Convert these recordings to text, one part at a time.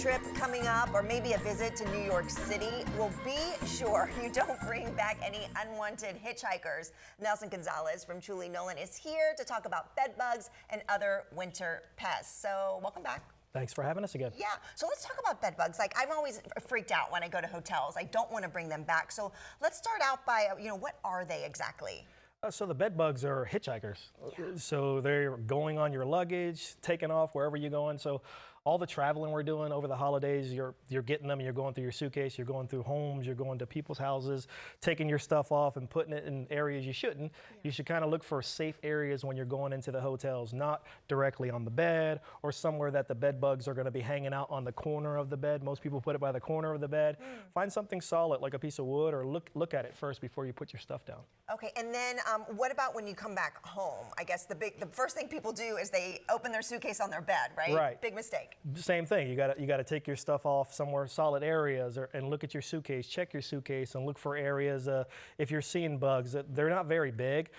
trip coming up or maybe a visit to New York City, well, be sure you don't bring back any unwanted hitchhikers. Nelson Gonzalez from Truly Nolan is here to talk about bed bugs and other winter pests. So welcome back. Thanks for having us again. Yeah, so let's talk about bed bugs. Like, I'm always freaked out when I go to hotels. I don't want to bring them back. So let's start out by, what are they exactly? So the bed bugs are hitchhikers. So they're going on your luggage, taking off wherever you're going. So all the traveling we're doing over the holidays, you're getting them and you're going through your suitcase, you're going through homes, you're going to people's houses, taking your stuff off and putting it in areas you shouldn't. You should kind of look for safe areas when you're going into the hotels, not directly on the bed or somewhere that the bed bugs are going to be hanging out on the corner of the bed. Most people put it by the corner of the bed. Find something solid like a piece of wood, or look at it first before you put your stuff down. Okay, and then what about when you come back home? I guess the first thing people do is they open their suitcase on their bed, right? Right. Big mistake. Same thing. You got to take your stuff off somewhere solid areas, and look at your suitcase. Check your suitcase and look for areas. If you're seeing bugs, they're not very big.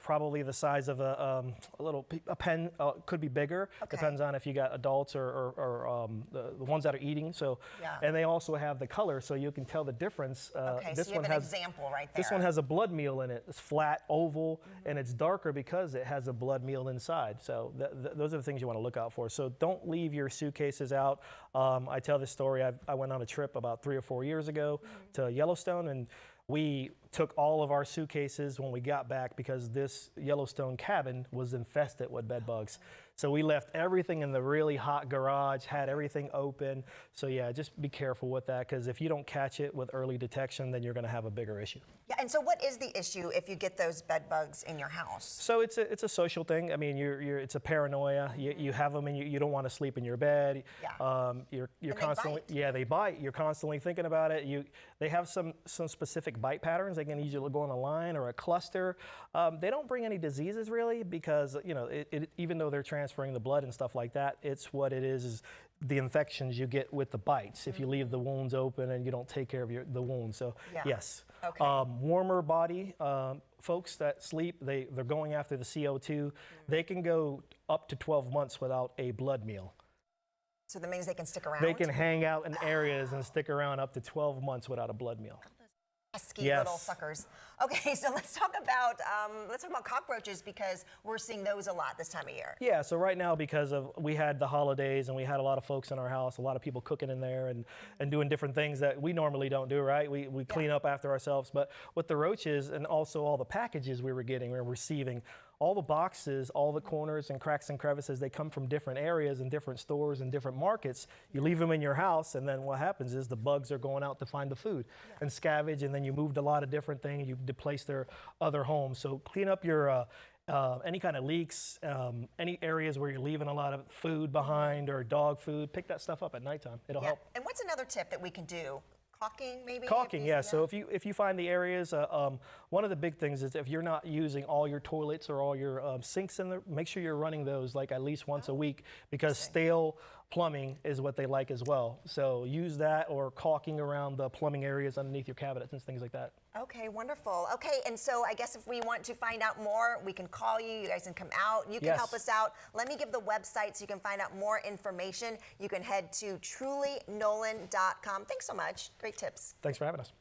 Probably the size of a pen. Could be bigger. Okay. Depends on if you got adults or the ones that are eating. So, and they also have the color, so you can tell the difference. Okay, this so you have an example right there. This one has a blood meal in it. It's flat, oval, and it's darker because it has a blood meal inside. So those are the things you want to look out for. So don't leave your suitcases out. I tell this story. I went on a trip about 3 or 4 years ago to Yellowstone, and we took all of our suitcases when we got back because this Yellowstone cabin was infested with bed bugs. So we left everything in the really hot garage, had everything open. So yeah, just be careful with that, because if you don't catch it with early detection, then you're going to have a bigger issue. Yeah, and so what is the issue if you get those bed bugs in your house? So it's a social thing. I mean, it's a paranoia. You have them and you don't want to sleep in your bed. Yeah. You're constantly they bite. You're constantly thinking about it. They have some specific bite patterns. They can usually go on a line or a cluster. They don't bring any diseases really, because even though they're transferring the blood and stuff like that, it's what it is the infections you get with the bites if you leave the wounds open and you don't take care of the wounds. So yes. Okay. Warmer body folks that sleep, they're going after the CO2. They can go up to 12 months without a blood meal. So that means they can stick around? They can hang out in areas and stick around up to 12 months without a blood meal. Pesky little suckers. Okay, so let's talk about cockroaches, because we're seeing those a lot this time of year. Yeah, so right now, because we had the holidays and we had a lot of folks in our house, a lot of people cooking in there and doing different things that we normally don't do, right? We clean up after ourselves. But with the roaches and also all the packages we were receiving, all the boxes, all the corners and cracks and crevices, they come from different areas and different stores and different markets. You leave them in your house, and then what happens is the bugs are going out to find the food and scavenge, and then you moved a lot of different things. You displaced their other homes. So clean up your any kind of leaks, any areas where you're leaving a lot of food behind or dog food. Pick that stuff up at nighttime. It'll help. And what's another tip that we can do? Caulking, maybe? Caulking, yeah. So if you find the areas, one of the big things is if you're not using all your toilets or all your sinks in there, make sure you're running those like at least once a week, because stale plumbing is what they like as well. So use that, or caulking around the plumbing areas underneath your cabinets and things like that. Okay, wonderful. Okay, and so I guess if we want to find out more, we can call you. You guys can come out. You can help us out. Let me give the website so you can find out more information. You can head to trulynolan.com. Thanks so much. Great tips. Thanks for having us.